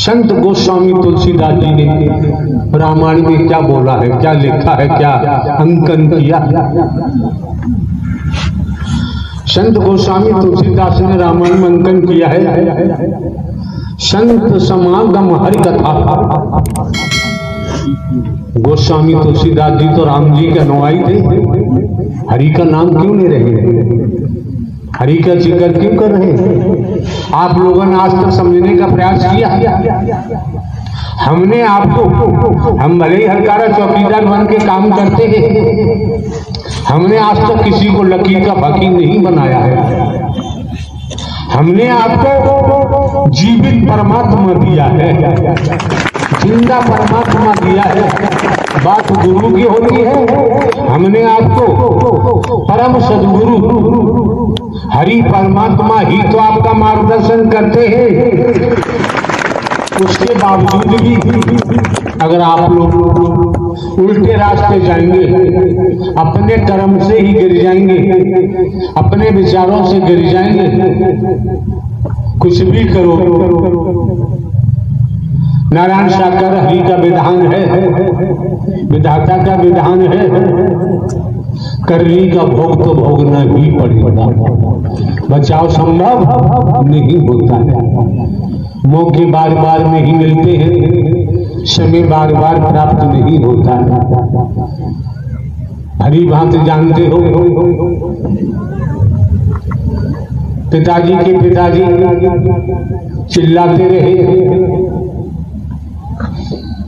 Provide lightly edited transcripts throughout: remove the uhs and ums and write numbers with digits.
संत गोस्वामी तुलसीदास जी ने रामायण में क्या बोला है, क्या लिखा है, क्या अंकन किया। संत गोस्वामी तुलसीदास ने रामायण में अंकन किया है, संत समागम हरि कथा। गोस्वामी तुलसीदास जी तो राम जी के अनुयायी थे, हरि का नाम क्यों ले रहे, हरि का जिक्र क्यों कर रहे हैं? आप लोगों ने आज तक समझने का प्रयास किया? हमने आपको, हम भले ही हरकारा चौकीदार बन के काम करते हैं, हमने आज तक किसी को लकीर का फकीर नहीं बनाया है। हमने आपको जीवित परमात्मा दिया है, जिंदा परमात्मा दिया है। बात गुरु की होती है, हमने आपको परम सदगुरु हरि परमात्मा ही तो आपका मार्गदर्शन करते हैं। उसके बावजूद भी अगर आप लोग उल्टे रास्ते जाएंगे, अपने कर्म से ही गिर जाएंगे, अपने विचारों से गिर जाएंगे, कुछ भी करो, नारायण साकार हरि का विधान है, विधाता का विधान है, करनी का भोग तो भोगना ही पड़ेगा। बचाव संभव नहीं होता है, मौके बार बार नहीं मिलते हैं, समय बार बार प्राप्त नहीं होता है। हरी भांति जानते हो, पिताजी के पिताजी चिल्लाते रहे,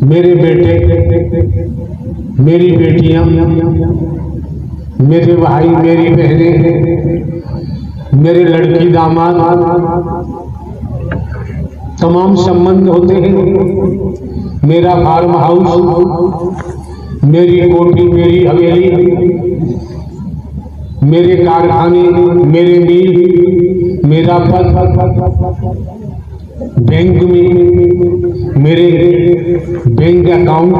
मेरे बेटे, मेरी बेटियां, मेरे भाई, मेरी बहनें, मेरे लड़की दामाद, तमाम संबंध होते हैं। मेरा फार्म हाउस, मेरी कोठी, मेरी हवेली, मेरे कारखाने, मेरे मिल, मेरा पद, बैंक में मेरे बैंक अकाउंट,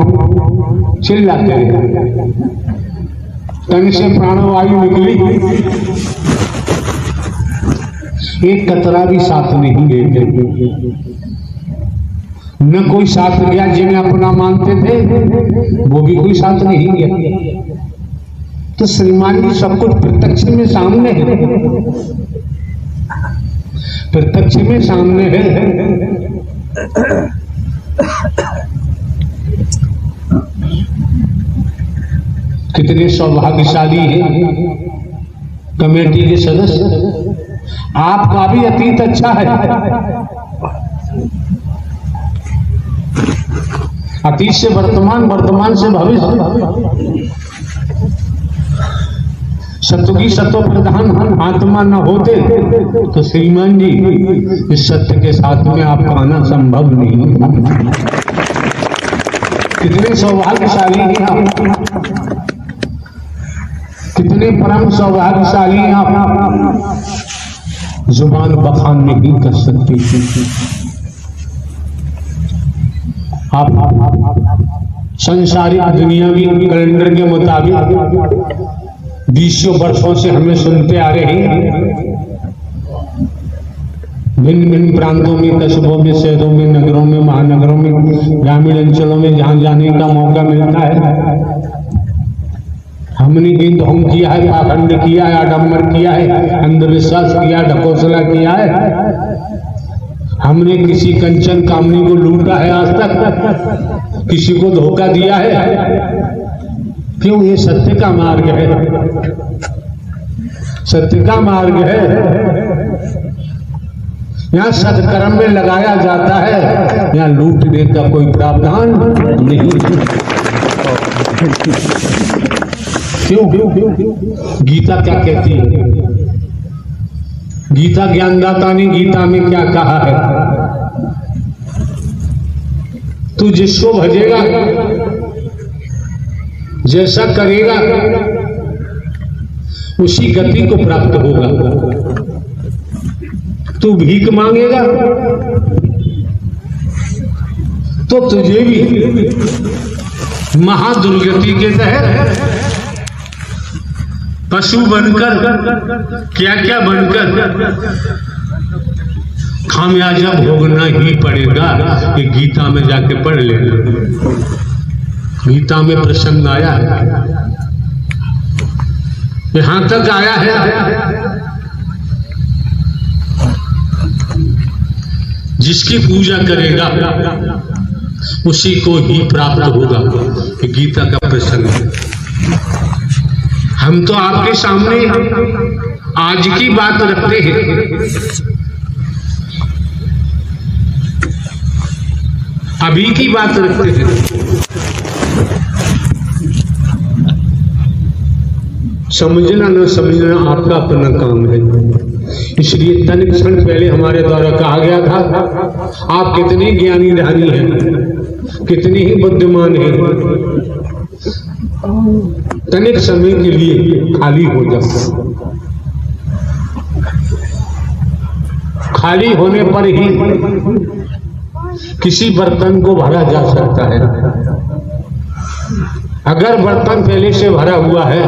चिल्लाते रहे। तन से प्राणवायु निकली, एक कतरा भी साथ नहीं देते, न कोई साथ गया। जिन्हें अपना मानते थे वो भी कोई साथ नहीं गया। तो श्रीमान जी सब कुछ प्रत्यक्ष में सामने है, प्रत्यक्ष में सामने है। कितने सौभाग्यशाली हैं कमेटी के सदस्य। आपका भी अतीत अच्छा है, अतीत से वर्तमान, वर्तमान से भविष्य। सत्य की सत्व प्रधान आत्मा न होते तो श्रीमान जी इस सत्य के साथ में आपका आना संभव नहीं। कितने सौभाग्यशाली हैं आप, कितने परम सौभाग्यशाली हैं आप। जुबान बखान नहीं कर सकती आप। संसारिक दुनियावी कैलेंडर के मुताबिक 20 वर्षों से हमें सुनते आ रहे हैं। भिन्न भिन्न प्रांतों में, कस्बों में, शहरों में, नगरों में, महानगरों में, ग्रामीण अंचलों में जहां जाने का मौका मिलता है, हमने दिन ढोंग किया है, पाखंड किया है, आडंबर किया है, अंधविश्वास किया, ढकोसला किया है। हमने किसी कंचन कामनी को लूटा है आज तक, किसी को धोखा दिया है। क्यों? ये सत्य का मार्ग है, सत्य का मार्ग है। यहाँ सत्कर्म में लगाया जाता है, यहाँ लूटने का कोई प्रावधान नहीं। क्यों? गीता क्या कहती है? गीता ज्ञानदाता ने गीता में क्या कहा है? तू जिसको भजेगा, जैसा करेगा, उसी गति को प्राप्त होगा। तू भीख मांगेगा तो तुझे भी महादुर्गति के तहत पशु बनकर, क्या क्या बनकर खामियाजा भोगना ही पड़ेगा। ये गीता में जाके पढ़ लेना, गीता में प्रसंग आया है, यहां तक आया है। जिसकी पूजा करेगा उसी को ही प्राप्त होगा। ये गीता का प्रसंग है। हम तो आपके सामने आज की बात रखते हैं, अभी की बात रखते हैं। समझना न समझना आपका अपना काम है। इसलिए तनिक क्षण पहले हमारे द्वारा कहा गया था, आप कितने ज्ञानी ध्यानी हैं, कितने ही बुद्धिमान हैं, तनिक समय के लिए खाली हो जाओ। खाली होने पर ही किसी बर्तन को भरा जा सकता है। अगर बर्तन पहले से भरा हुआ है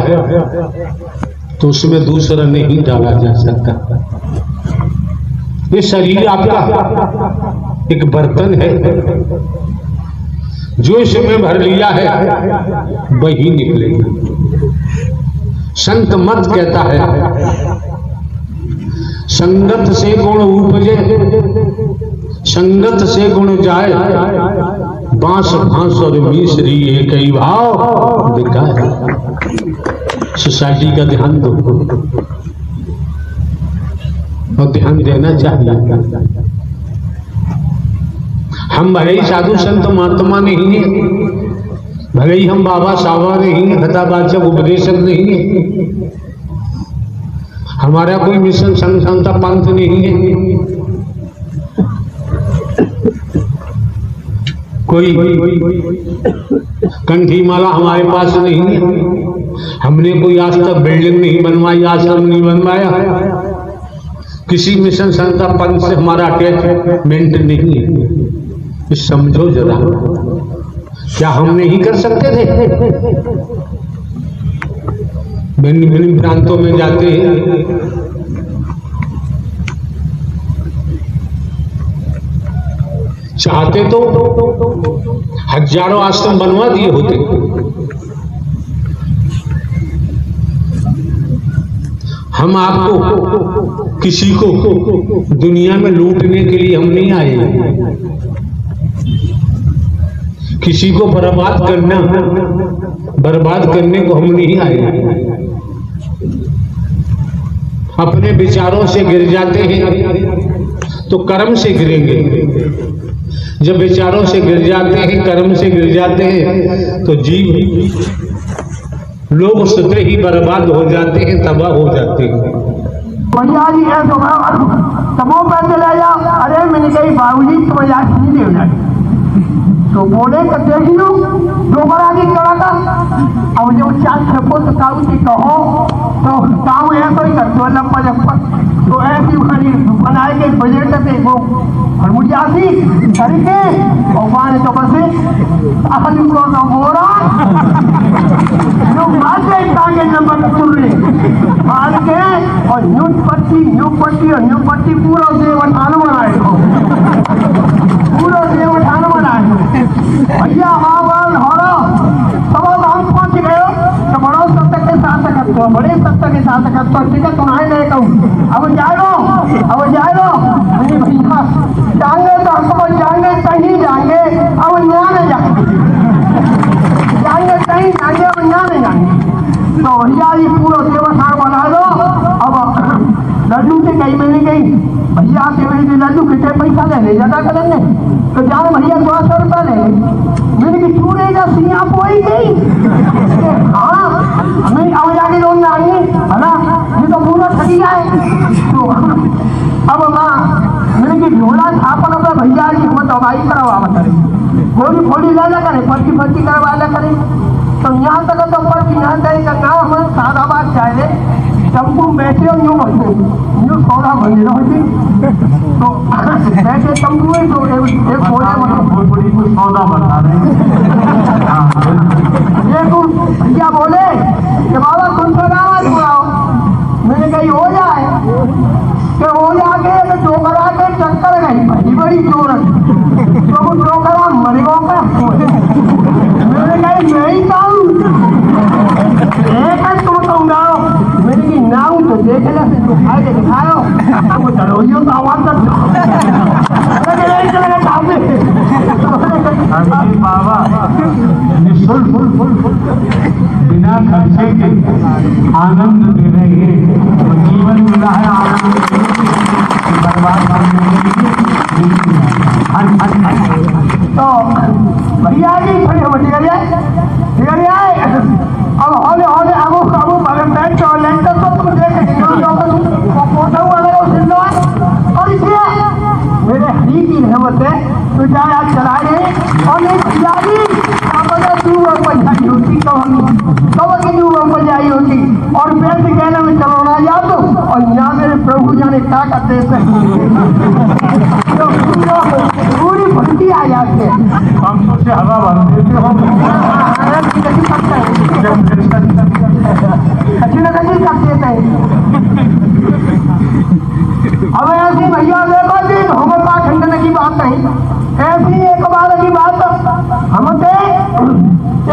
तो उसमें दूसरा नहीं डाला जा सकता। ये शरीर आपका एक बर्तन है, जो इसमें भर लिया है वही निकलेगा। संत मत कहता है, संगत से गुण उपजे, संगत से गुण जाए, बांस भांस और मिश्री ये कई भाव दिखाए। सोसाइटी का ध्यान दो और ध्यान देना चाहिए। हम भले ही साधु संत महात्मा नहीं है, भले ही हम बाबा सावा नहीं है, कथावाचक उपदेशक नहीं है, हमारा कोई मिशन संत पंथ नहीं है, कोई कंठी माला हमारे पास नहीं है, हमने कोई आज तक बिल्डिंग नहीं बनवाई, आश्रम नहीं बनवाया, किसी मिशन संत पंथ से हमारा अटैचमेंट नहीं है। इस समझो जरा, क्या हम नहीं कर सकते थे? भिन्न भिन्न प्रांतों में जाते हैं, चाहते तो हजारों आश्रम बनवा दिए होते। हम आपको किसी को दुनिया में लूटने के लिए हम नहीं आए, किसी को बर्बाद करने को हम नहीं आए। अपने विचारों से गिर जाते हैं तो कर्म से गिरेंगे। जब विचारों से गिर जाते हैं, कर्म से गिर जाते हैं तो जीव लोग स्वतः ही बर्बाद हो जाते हैं, तबाह हो जाते हैं। भैया जी है तो पैसे ले जाओ। अरे मैंने कही बाबूजी तुम्हें याद नहीं देना, तो बोले तो देख लो दोबारा की कड़ा। अब जो चार छपो तो काऊ जी कहो तो काऊ ऐसा ही करते लप्पा जप्पा, तो ऐसी भरी बनाए के बजट से वो और मुझे आती करके और वहां तो बसे अहल को न बोरा जो बातें टांगे नंबर चुरे मार के और न्यू पट्टी पूरा देवठान बनाए, पूरा देवठान बनाए। भैया हावल हरा सब हम पहुंच गए तो बड़ो सत्य के साथ करते, बड़े सत्य के साथ करते, ठीक है तुम्हारे नहीं कहूँ। अब जाए भैया जाएंगे तो हमको जाएंगे कहीं जाएंगे, अब यहाँ नहीं जाएंगे कहीं जाएंगे, अब यहाँ नहीं जाएंगे। तो भैया जी पूरा देवस्थान बना लो। अब लड्डू से कहीं मैंने गई भैया के मेरे लड्डू कितने पैसा ले ज्यादा करेंगे तो जान भैया 200 रुपया ले मैंने कि चूड़ेगा सिया कोई नहीं। हाँ मैं अब जाके लोन लाएंगे है ना, ये तो पूरा ठगी जाए। तो अब माँ मैंने कि झोला छापा ना भैया जी हम दवाई करवा करे, थोड़ी ले ला करे, पर्ची करवा ला करे। तो यहाँ तक तो पर्ची यहाँ तक का हम सादा बात चाहे शंपू बैठे और यूँ सौदा बनी रही तो बैठे शंपू ही तो एक बोले मतलब सौदा बता रहे। ये भैया बोले कि बाबा तुम तो आवाज बुलाओ, मैंने कही हो जाए कि हो जाके तो करा के चक्कर खाए के दिखाओ वो डरोइयो तो आवाज तक चलेगा सामने अरे बाबा निःशुल्क बिना खर्चे के आनंद दे रहे हैं। जीवन मिला है आनंद बर्बाद करने के लिए। तो भैया जी खड़े हो ठीक है अब होले होले आगो काबू पर बैठ के लेंटर तो तुम देख फोटो वाला सिंधु और इसलिए मेरे हरी की रहमत है तो जाए आज चला गए और एक भैया जी तू पंचायत होती कब की तू पंचायत होती और पैर से कहना में चलाना जा तो और यहाँ मेरे प्रभु जाने क्या करते थे तो पूरी भर्ती आ जाती है 500 से हवा भर देते हो। अब ऐसी भैया देखो जी भगवता खंडन की बात नहीं ऐसी एक बार की बात हम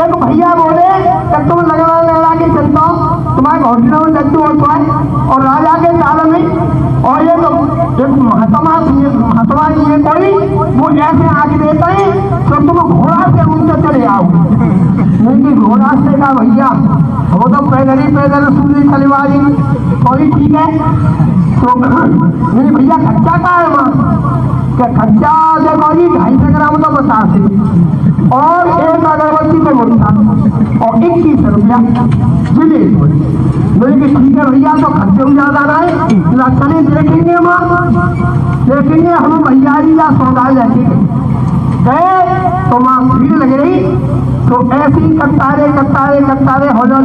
एक भैया बोले कि तुम लगना लगा के चलता तुम्हारे घोटने में लड्डू होता है और राजा के चाल में और ये तो एक महात्मा ये कोई वो ऐसे आगे देता है तो तुम घोड़ा से उनसे चले आओ नहीं घोड़ा से का भैया वो तो पैदल सुनने चलेवाली कोई ठीक है तो मेरे भैया खर्चा का है वहाँ क्या खर्चा देखो जी 250 ग्राम तो 50 और एक अगरबत्ती का मुट्ठा और 21 रुपया जिले मेरे की ठीक है भैया तो खर्चे में ज्यादा ना है चले देखेंगे देखेंगे हम भैया जी या सौदा लेके गए तो वहाँ भीड़ लग रही तो ऐसे ही कत्तारे होले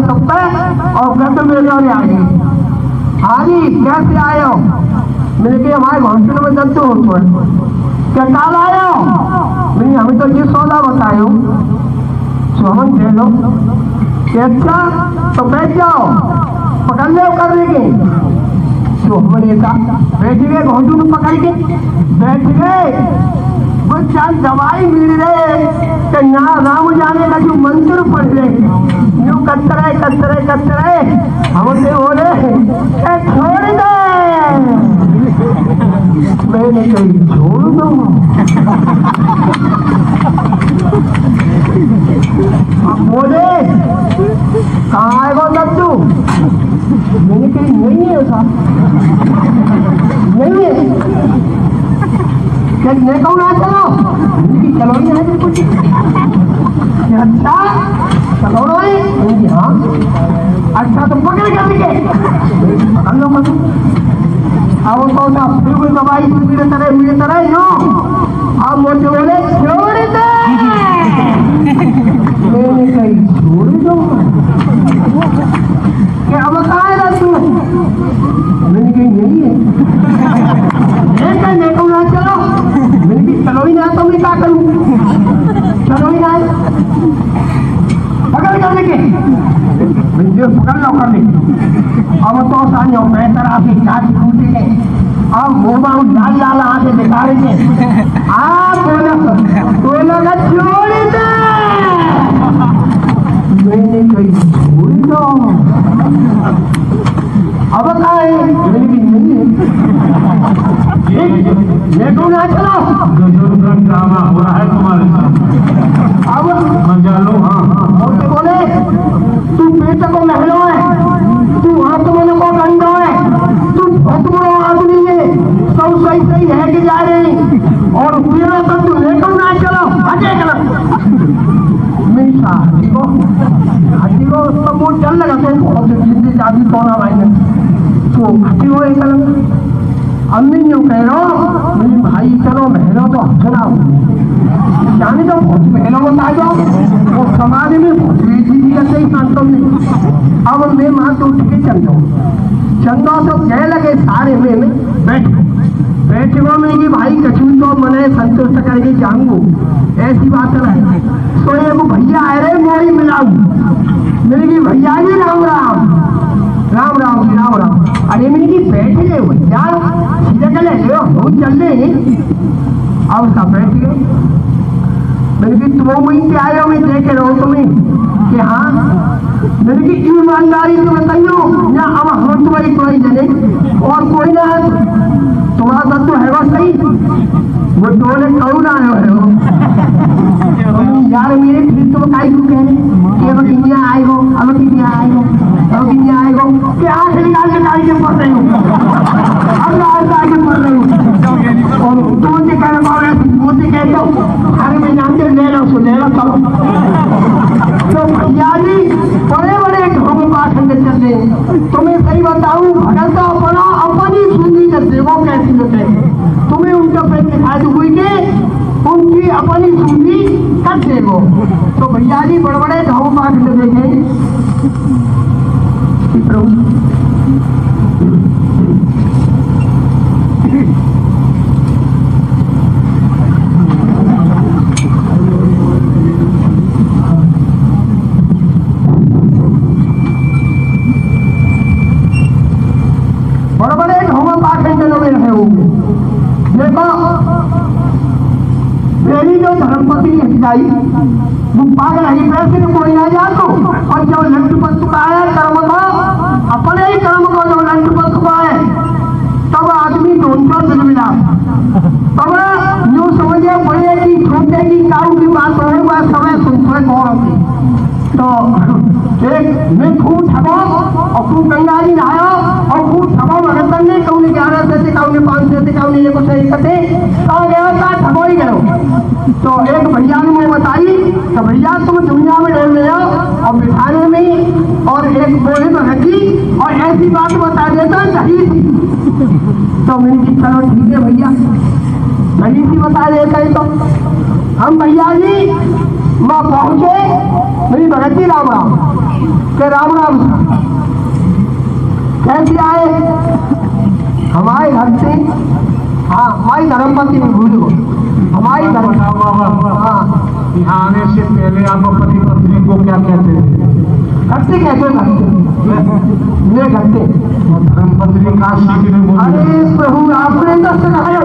सब पे और गद मेरे आ गई हाँ जी कैसे आए हो मैंने कहा हमारे घोंसले में जंतु हो क्या काल आए हो नहीं हमें तो ये सौदा बताए सुमन दे लो अच्छा तो बैठ जाओ पकड़ लो कर देंगे तो हमने कहा बैठ गए घोंसू में पकड़ के बैठ गए वो चार दवाई मिल रहे कि ना राम जाने का जो मंत्र पढ़ रहे यूं करते रहे हमसे बोले छोड़ दे मैंने कही छोड़ दो बोले कहाँ आएगा लड्डू मैंने कही नहीं है ऐसा नहीं है मैं कहूँ ना चलो चलो ही है कुछ अच्छा चलो रहे हाँ अच्छा तो पकड़ कर दिखे हम लोग अब तो ना फिर कोई दवाई मेरे तरह नो अब मुझे बोले छोड़ दे मैंने कही छोड़ दो क्या अब कहाँ है तू मैंने कही नहीं है देखो ना चलो मैंने कही चलो ही ना तो मैं क्या करूँ चलो ही ना पकड़ कर लेके पकड़ लो कर ले अब तो सानियो बेहतर आपकी काट टूटे गए अब मोबा लाल आके दिखा रहे थे आप बोलो ना छोड़ दे मैंने कही छोड़ दो अब कहा है देखो ना चलो ड्रामा हो रहा है तुम्हारे साथ अब मजा लो हाँ बोले तू पेट को महलो है तू आत्मन को गंडो है तू भोतमो आदमी है सब सही है कि जा रहे और मेरा तो तू लेकर ना चलो अजय चलो हाथी को उसका बहुत डर लगा तो बहुत जिंदगी जाती सोना भाई ने तो हाथी को एक अम्मी यूँ कह रहा हूँ मेरी भाई चलो महलों तो हथना जाने तो बहुत महलों में आ जाओ वो समाज में बहुत बेची थी ऐसे ही मानतों में अब मैं माँ तो उठ के चंदो तो कह लगे सारे में बैठ वो मेरी भाई कछू तो मने संतुष्ट करके जाऊंगू ऐसी बात है तो ये वो भैया आ रहे मोही मिलाऊ मेरी भैया जी राम राम अरे मेरी की बैठ गए भैया सीधे चले हो चल रहे अब सब बैठ गए मैंने कि तुम वहीं पे आए हो, मैं देख रहा हूँ तुम्हें कि हाँ मैंने कि ईमानदारी से बताइयो या अब हम तुम्हारी कोई जने और कोई ना है तुम्हारा तो है वो सही वो डोले कौन आए हो यार मेरे फिर तुम काई क्यों कह रहे कि अब इंडिया आए हो अब इंडिया आए हो अब इंडिया आए हो क्या निकाल के गाड़ी के पड़ रही हूँ अब आगे पड़ रही हूँ और तुम से कह रहे मुझे कहते हो अरे मैं जानते ले लो सो ले लो चलो तो भैया जी बड़े बड़े ढोंग पाखंड चल रहे तुम्हें सही बताऊं भगत अपना अपनी सुनी करते वो कैसी होते तुम्हें उनका पेट दिखाई हुई के उनकी अपनी सुनी कर देगो तो भैया जी बड़े बड़े ढोंग पाखंड देखे बड़े बड़े ढोंग पाखंड लोग रहे होंगे देखो मेरी जो धर्मपति हिंसाई वो पागल है पैसे में कोई ना जा तो और जो लंटपत चुका है कर्म को अपने ही कर्म को जो लंटपत चुका है तब आदमी ढूंढता दिल मिला तब जो समझे बड़े की छोटे की काऊ की बात हो वह समय सुनते कौन होती तो एक मैं खूब ठगो और खूब गंगा जी नहाया और खूब ठगो भगत ने कौन 11 से कौन 5 से कौन ये कुछ नहीं करते कहा गया था ठगो ही करो तो एक भैया ने मैं बताई तो भैया तुम दुनिया में डर ले जाओ और बिठाने में और एक बोले भगती और ऐसी बात बता देता सही थी तो मैंने की चलो ठीक है भैया सही सी बता देता है तो हम भैया जी वहाँ पहुंचे मेरी भगती राम राम के राम राम कैसे आए हमारे घर से हाँ हमारी धर्मपति में भूल गो हमारी धर्म हाँ यहाँ आने से पहले आप पति पत्नी को क्या कहते हैं घटते कहते मैं घटते धर्मपत्नी का सीखने अरे प्रभु आपने तो सिखाया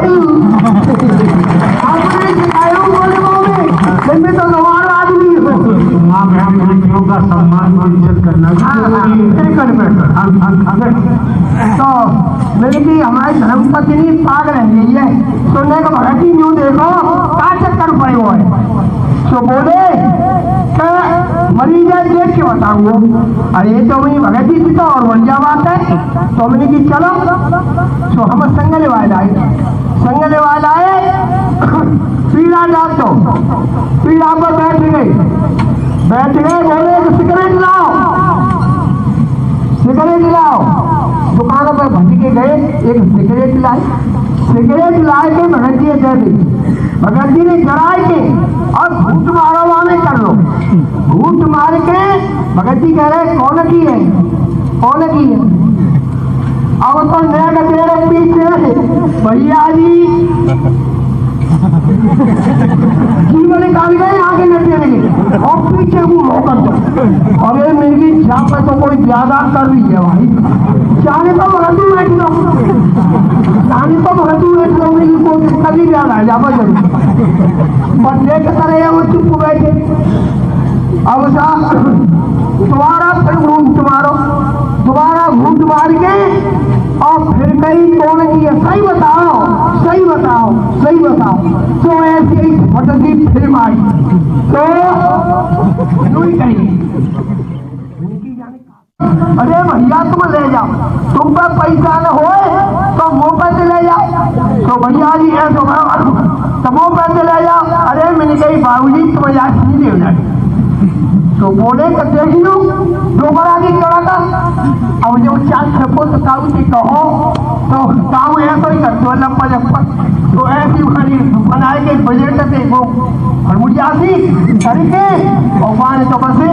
आपने सिखाया बोले बोले मैं तो गंवार आदमी हूँ माँ बहन का सम्मान और इज्जत करना तो मेरी की हमारी धर्मपत्नी पाग रही है सुनने का भगत ही न्यू देखो क्या चक्कर पड़े हुए है तो बोले मरीज देख के बताऊंगा अरे तो वही भगत जी तो और बढ़िया बात है तो मैंने की चलो तो हम संग लेवाल आए पीड़ा डाल दो पीड़ा पर बैठ गए बोले एक सिगरेट लाओ दुकानों पर भज के गए एक सिगरेट लाए के भगत जी दे दी भगत जी ने जराए के और घूट मारो वाले कर लो घूट मार के भगत जी कह रहे कौन की है अब तो नया गजेरे पीछे भैया जी जीवन निकाल गए आगे नटे लगे और पीछे वो रोकन दो अरे मेरी छाप पे तो कोई ज्यादा कर रही है भाई चाहे तो भगतू बैठ लो मेरी कोई कभी ज्यादा है जापा जरूर बंदे के तरह वो चुप बैठे अब तुम्हारा फिर दोबारा घूट मार के और फिर कहीं कौन की है सही बताओ तो ऐसे ही फटकी फिर मारी तो अरे भैया तुम ले जाओ तुम पर पैसा न हो तो मुँह पे ले जाओ तो भैया जी है तो मुँह पे ले जाओ अरे मैंने कही बाबूजी तुम याद नहीं देना तो बोले तो देख लो दोबारा की कड़ा का अब जब 4 छपो तो काऊ से कहो तो काम ऐसा ही करते हो लप्पा तो ऐसी भारी बनाए के बजट पे वो और मुझे आती करके और मान तो बसे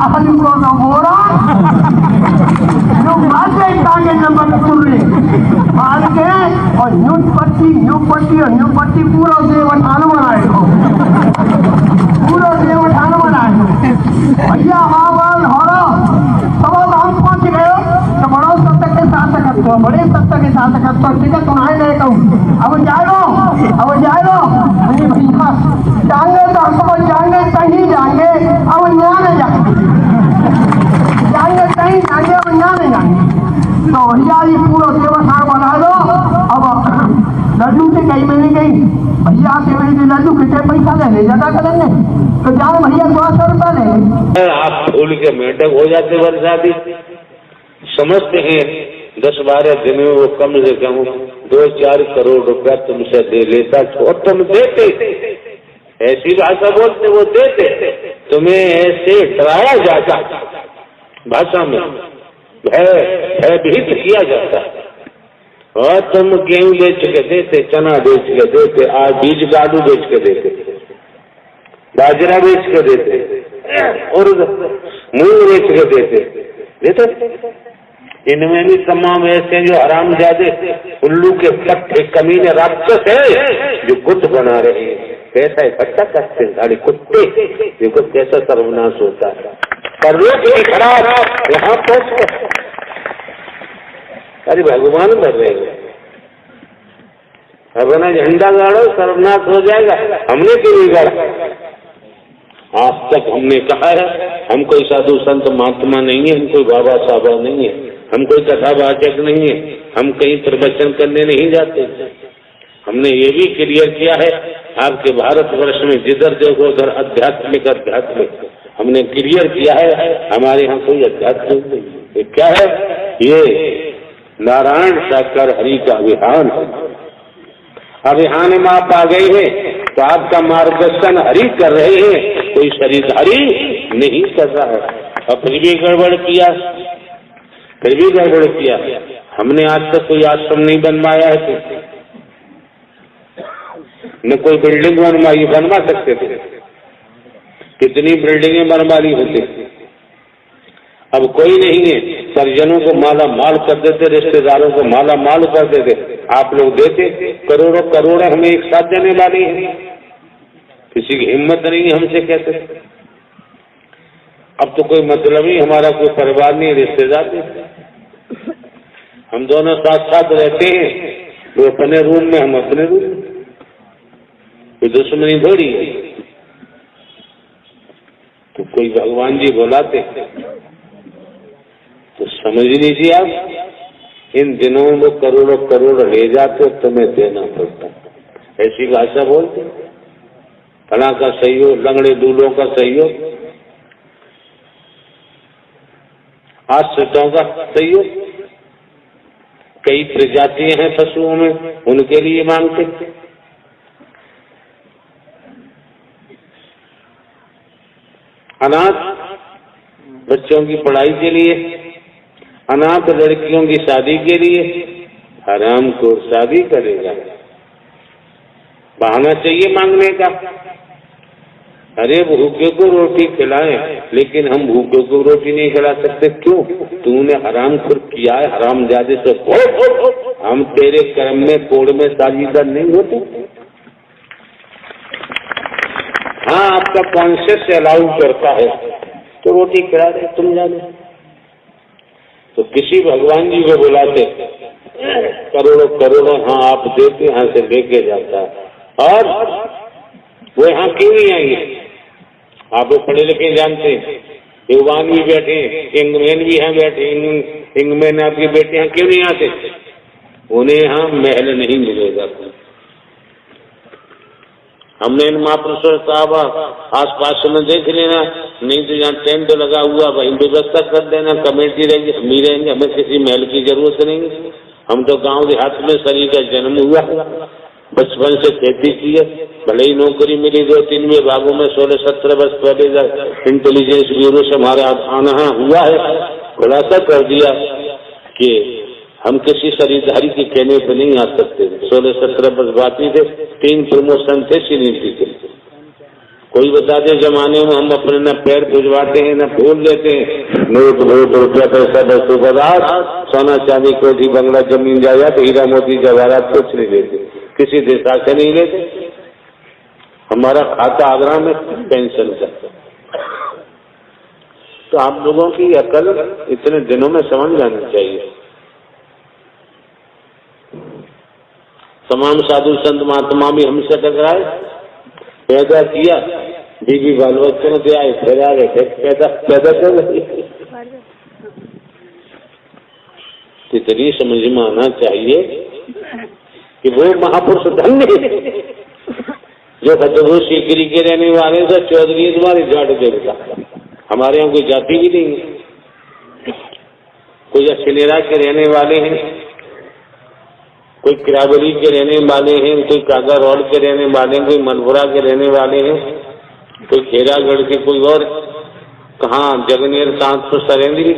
आलू को ना बोरा जो मारते टांगे नंबर चुन रहे मार के और न्यू पट्टी पूरा देवठान बनाए भैया महाबल हरो सब हम पहुंच गए तो बड़ो सत्य के साथ करते बड़े सत्य के साथ करते ठीक है तुम्हारे नहीं कहूँ अब जाए लो भैया टांगे तो सेवई दिला तू कितने पैसा ले ज्यादा करेंगे तो जाओ भैया 200 रुपया ले। आप फूल के मेंढक हो जाते बरसाती, समझते हैं 10-12 दिन में वो कम से कम 2-4 करोड़ रुपया तुमसे दे लेता और तुम देते, ऐसी भाषा बोलते वो देते, तुम्हें ऐसे डराया जाता, भाषा में भयभीत किया जाता और तुम गेहूं बेच के देते, चना बेच के देते, आज बीज गाड़ू बेच के देते, बाजरा बेच के देते और मूंग बेच के देते। इनमें भी तमाम ऐसे जो हरामजादे उल्लू के पट्टे कमीने राक्षस है जो गुट बना रहे हैं, पैसा इकट्ठा करते हैं सारे कुत्ते। देखो कैसा सर्वनाश होता है, पर लोग खराब यहाँ पहुंच अरे भगवान कर रहे हैं, अपना झंडा गाड़ो सर्वनाश हो जाएगा। हमने क्यों नहीं गाड़ा? आज तक हमने कहा है हम कोई साधु संत महात्मा नहीं है, हम कोई बाबा साहबा नहीं है, हम कोई कथावाचक नहीं है, हम कहीं प्रवचन करने नहीं जाते। हमने ये भी क्लियर किया है आपके भारतवर्ष में जिधर देखो उधर आध्यात्मिक हमने क्लियर किया है, हमारे यहाँ कोई अध्यात्म नहीं। ये क्या है? ये नारायण साकार हरि का अभियान है। अभियान में आप आ गए हैं तो आपका मार्गदर्शन हरि कर रहे हैं, कोई शरीरधारी नहीं कर रहा है। और फिर भी गड़बड़ किया, हमने आज तक कोई आश्रम नहीं बनवाया है, न कोई बिल्डिंग बनवा सकते थे, कितनी बिल्डिंगें बनवा ली होती, अब कोई नहीं है। परिजनों को माला माल कर देते, रिश्तेदारों को माला माल कर देते, आप लोग देते, करोड़ों करोड़ हमें एक साथ देने वाली है, किसी की हिम्मत नहीं है हमसे कहते। अब तो कोई मतलब ही हमारा कोई परिवार नहीं, रिश्तेदार नहीं, हम दोनों साथ साथ रहते हैं, वो अपने रूम में हम अपने रूम में, कोई दुश्मनी थोड़ी है। तो कोई भगवान जी बुलाते तो समझ लीजिए आप इन दिनों में करोड़ों करोड़ ले जाते, तुम्हें देना पड़ता, ऐसी भाषा बोलते। फला का सहयोग, लंगड़े दूल्हों का सहयोग, आश्रितों का सहयोग, कई प्रजातियां हैं पशुओं में, उनके लिए मांगते। अनाथ बच्चों की पढ़ाई के लिए, अनाथ लड़कियों की शादी के लिए, हराम को शादी करेगा, बहाना चाहिए मांगने का। अरे भूखे को रोटी खिलाएं, लेकिन हम भूखे को रोटी नहीं खिला सकते। क्यों? तूने हराम खुद किया है, हराम ज्यादा से हम तेरे कर्म में कोड़ में साझीदार नहीं होते। हाँ, आपका कॉन्शियस अलाउ करता है तो रोटी खिला दे, तुम जाने। तो किसी भगवान जी को बुलाते, करोड़ों करोड़ों हाँ आप देते, यहाँ से लेके जाता है। और वो यहाँ क्यों नहीं आएंगे? आप लोग पढ़े लिखे जानते हैं, युवान भी बैठे, इंगमैन भी यहाँ बैठे, इंगमैन आपके बेटे यहाँ क्यों नहीं आते? उन्हें यहाँ महल नहीं मिलेगा। हमने इन महापुरुषों साहब आस पास में देख लेना, नहीं तो यहाँ टेंट लगा हुआ, वहीं व्यवस्था कर देना, कमेटी रहेगी, हम ही रहेंगे, हमें किसी महल की जरूरत नहीं। हम तो गांव देहात में शरीर का जन्म हुआ, बचपन से खेती की है, भले ही नौकरी मिली 2-3 विभागों में 16-17 वर्ष पहले इंटेलिजेंस ब्यूरो से हमारे आना हुआ है। खुलासा कर दिया कि हम किसी शरीरधारी के कहने पर नहीं आ सकते। 16-17 वर्ष बाकी थे, 3 प्रमोशन थे सीनियरिटी के। कोई बता दे जमाने में हम अपने न पैर भिजवाते हैं न फूल लेते हैं, नोट रुपया पैसा वस्तु पदार्थ, सोना चांदी कोठी बंगला जमीन जायदाद हीरा मोती जवाहरात कुछ नहीं लेते, किसी देशा से नहीं लेते। हमारा खाता आगरा में पेंशन का। तो आप लोगों की अकल इतने दिनों में समझ जानी चाहिए। तमाम साधु संत महात्मा भी हमसे टकराए, पैदा किया, बीवी बाल बच्चों से आए, फिर आ गए, पैदा कर रही। इतनी समझ में आना चाहिए कि वो महापुरुष धन्य जो खतबू सीकरी के रहने वाले तो चौधरी तुम्हारी जाट देवता, हमारे यहाँ कोई जाति भी नहीं है। कोई अछनेरा के रहने वाले हैं, कोई किरावली के रहने वाले हैं, कोई कागा रोड के रहने वाले हैं, कोई मनपुरा के रहने वाले हैं, कोई खेरागढ़ के, कोई और कहाँ जगनेर सांत तो सरेंद्री।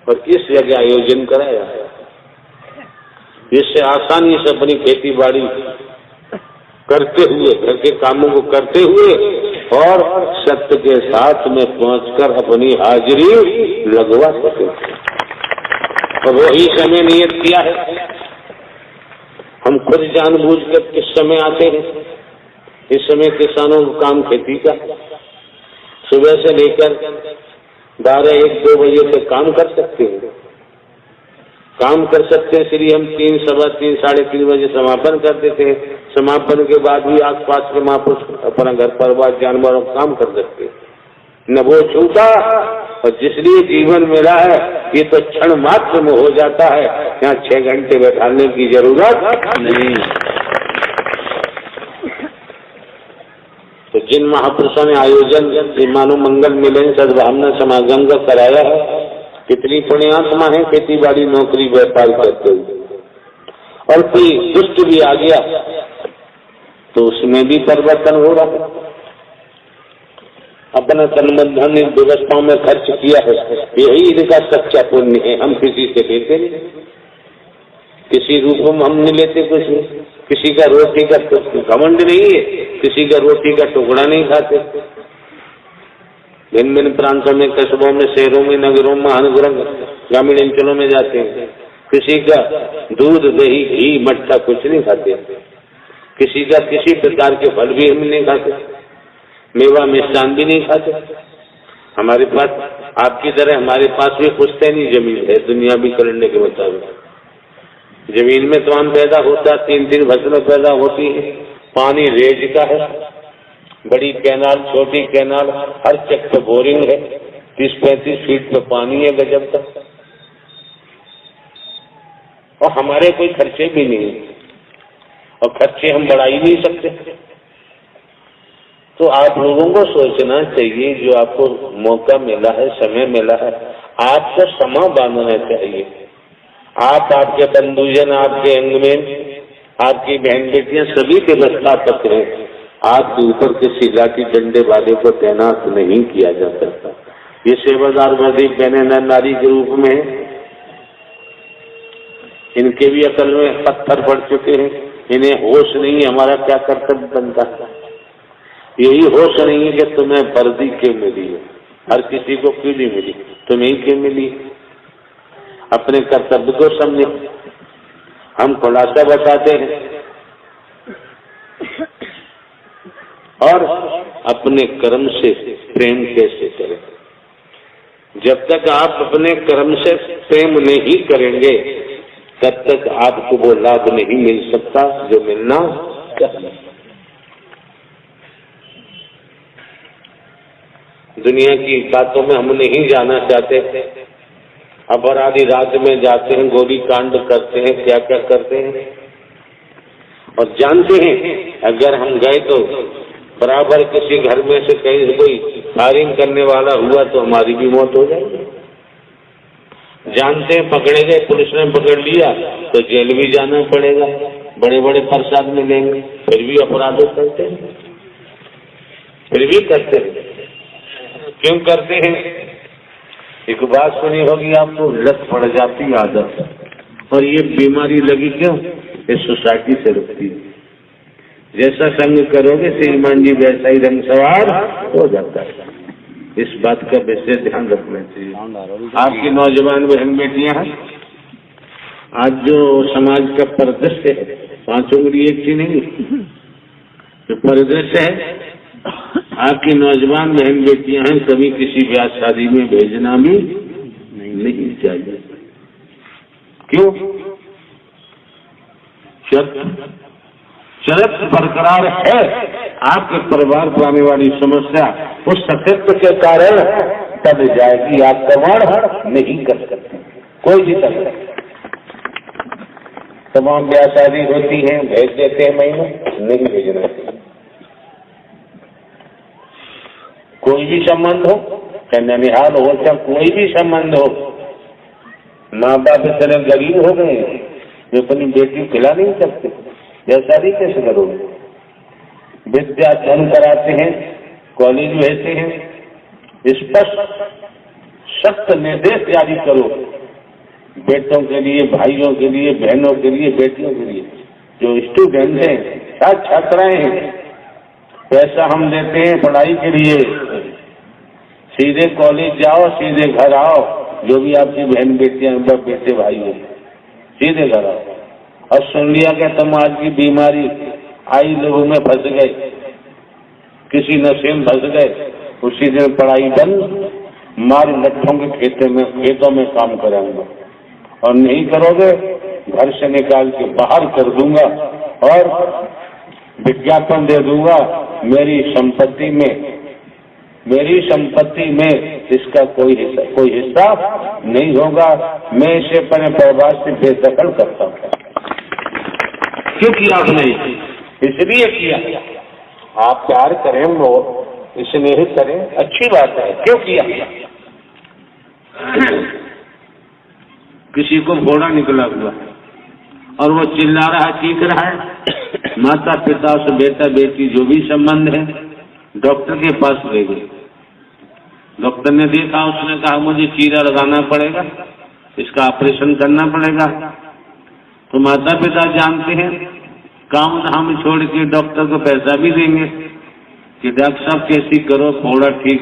और इस जगह आयोजन कराया है जिससे आसानी से अपनी खेती बाड़ी करते हुए, घर के कामों को करते हुए और सत्य के साथ में पहुंचकर अपनी हाजिरी लगवा सके। और वही समय नियत किया है। हम खुद जानबूझकर किस समय आते हैं। इस समय किसानों का काम खेती का, सुबह से लेकर 12-1-2 बजे तक काम कर सकते हैं। काम कर सकते हैं, इसलिए हम 3, 3:15, 3:30 बजे समापन कर देते हैं। समापन के बाद भी आसपास के महापुरुष अपना घर परिवार जानवरों का काम कर सकते हैं। न वो छूटा, और जिसलिए जीवन मिला है ये तो क्षण मात्र में हो जाता है। यहाँ 6 घंटे बैठाने की जरूरत नहीं। तो जिन महापुरुषों ने आयोजन मानो मंगल मिलन सद्भावना समागम का कराया है, कितनी पुण्यात्मा है खेती बाड़ी नौकरी व्यापार करते हुए। और कोई दुष्ट भी आ गया तो उसमें भी परिवर्तन हो रहा है। अपना तन मन धन इन व्यवस्थाओं में खर्च किया है, यही इनका सच्चा पुण्य है। हम किसी से लेते नहीं, किसी रूप में हम नहीं लेते कुछ नहीं। किसी का रोटी का घमंड नहीं है, किसी का रोटी का टुकड़ा नहीं खाते। भिन्न भिन्न प्रांतों में, कस्बों में, शहरों में, नगरों में, महानगरों ग्रामीण अंचलों में जाते हैं, किसी का दूध दही घी मट्ठा कुछ नहीं खाते। किसी का किसी प्रकार के फल भी हम नहीं खाते, मेवा मिष्ठान भी नहीं खाते। हमारे पास आपकी तरह हमारे पास भी पुश्तैनी जमीन है दुनियावी कैलेंडर के मुताबिक। जमीन में तमाम पैदा होता, 3-3 फसलें पैदा होती है। पानी रेज का है, बड़ी कैनाल, छोटी कैनाल, हर चक पे बोरिंग है। 30-35 फीट पे पानी है गजब का। और हमारे कोई खर्चे भी नहीं, और खर्चे हम बढ़ा ही नहीं सकते। तो आप लोगों को सोचना चाहिए, जो आपको मौका मिला है, समय मिला है, आपको समा बांधना चाहिए। आप, आपके बंधुजन, आपके अंग में आपकी बहन बेटियां सभी के व्यवस्थापक हैं। आपके ऊपर किसी लाठी डंडे वाले को तैनात नहीं किया जा सकता। ये सेवादार वर्दी पहने नर नारी के रूप में, इनके भी अकल में पत्थर पड़ चुके हैं। इन्हें होश नहीं है हमारा क्या कर्तव्य बनता है। यही होश नहीं है कि तुम्हें वर्दी क्यों मिली है, हर किसी को क्यों नहीं मिली, तुम्हें क्यों मिली। अपने कर्तव्य को समझे। हम खुलासा बताते हैं और अपने कर्म से प्रेम कैसे करें। जब तक आप अपने कर्म से प्रेम नहीं करेंगे तब तक आपको वो लाभ नहीं मिल सकता जो मिलना चाहिए। दुनिया की बातों में हम नहीं जाना चाहते। अपराधी रात में जाते हैं, गोली कांड करते हैं, क्या क्या करते हैं, और जानते हैं अगर हम गए तो बराबर किसी घर में से कहीं से कोई फायरिंग करने वाला हुआ तो हमारी भी मौत हो जाएगी। जानते हैं पकड़े गए, पुलिस ने पकड़ लिया तो जेल भी जाना पड़ेगा, बड़े बड़े प्रसाद मिलेंगे, फिर भी अपराध करते हैं, फिर भी करते हैं। क्यों करते हैं? एक बात सुनी होगी आपको, लत पड़ जाती आदत। और ये बीमारी लगी क्यों? ये सोसाइटी से रुकती है। जैसा संग करोगे श्रीमान जी वैसा ही रंग सवार हो जाता है। इस बात का विशेष ध्यान रखना चाहिए। आपकी नौजवान बहन बेटियां हैं, आज जो समाज का परिदृश्य है, 5 उंगली एक सी नहीं, जो परिदृश्य है, आपकी नौजवान बहन बेटियां हैं, कभी किसी ब्याह शादी में भेजना भी नहीं चाहिए। क्यों? शर्त बरकरार है। आपके परिवार पर आने वाली समस्या उस सत्यत्व के कारण तब जाएगी, आप कमाण नहीं कर सकते कोई भी तरह। तमाम ब्याह शादी होती है, भेज देते हैं महीनों, नहीं भेजना चाहिए। कोई भी संबंध हो, चाहे ननिहाल हो, चाहे कोई भी संबंध हो, माँ बाप इतने गरीब हो गए जो अपनी बेटी खिला नहीं सकते, या शादी कैसे करोगे? विद्या धन कराते हैं, कॉलेज भेजते हैं, स्पष्ट सख्त निर्देश जारी करो बेटों के लिए, भाइयों के लिए, बहनों के लिए, बेटियों के लिए। जो स्टूडेंट हैं, छात्राएं हैं, पैसा हम देते हैं पढ़ाई के लिए, सीधे कॉलेज जाओ, सीधे घर आओ। जो भी आपकी बहन बेटियां, बेटे भाई हो, सीधे घर आओ। और सुन लिया कि तुम आज की बीमारी आई, लोगों में फंस गए, किसी नशे में फंस गए, उसी दिन पढ़ाई बंद, मार लट्ठों के खेतों में काम कराऊंगा, और नहीं करोगे घर से निकाल के बाहर कर दूंगा और विज्ञापन दे दूंगा, मेरी संपत्ति में इसका कोई हिस्सा नहीं होगा, मैं इसे अपने परिवार से बेदखल करता हूँ। क्यों किया आपने? इसलिए किया। आप प्यार करें, वो स्नेह करें, अच्छी बात है। क्यों किया? किसी को घोड़ा निकला हुआ और वो चिल्ला रहा है, चीख रहा है, माता पिता से बेटा बेटी जो भी संबंध है डॉक्टर के पास ले गए। डॉक्टर ने देखा, उसने कहा मुझे चीरा लगाना पड़ेगा, इसका ऑपरेशन करना पड़ेगा। तो माता पिता जानते हैं, काम धाम छोड़ के डॉक्टर को पैसा भी देंगे कि डॉक्टर साहब कैसी करो, थोड़ा ठीक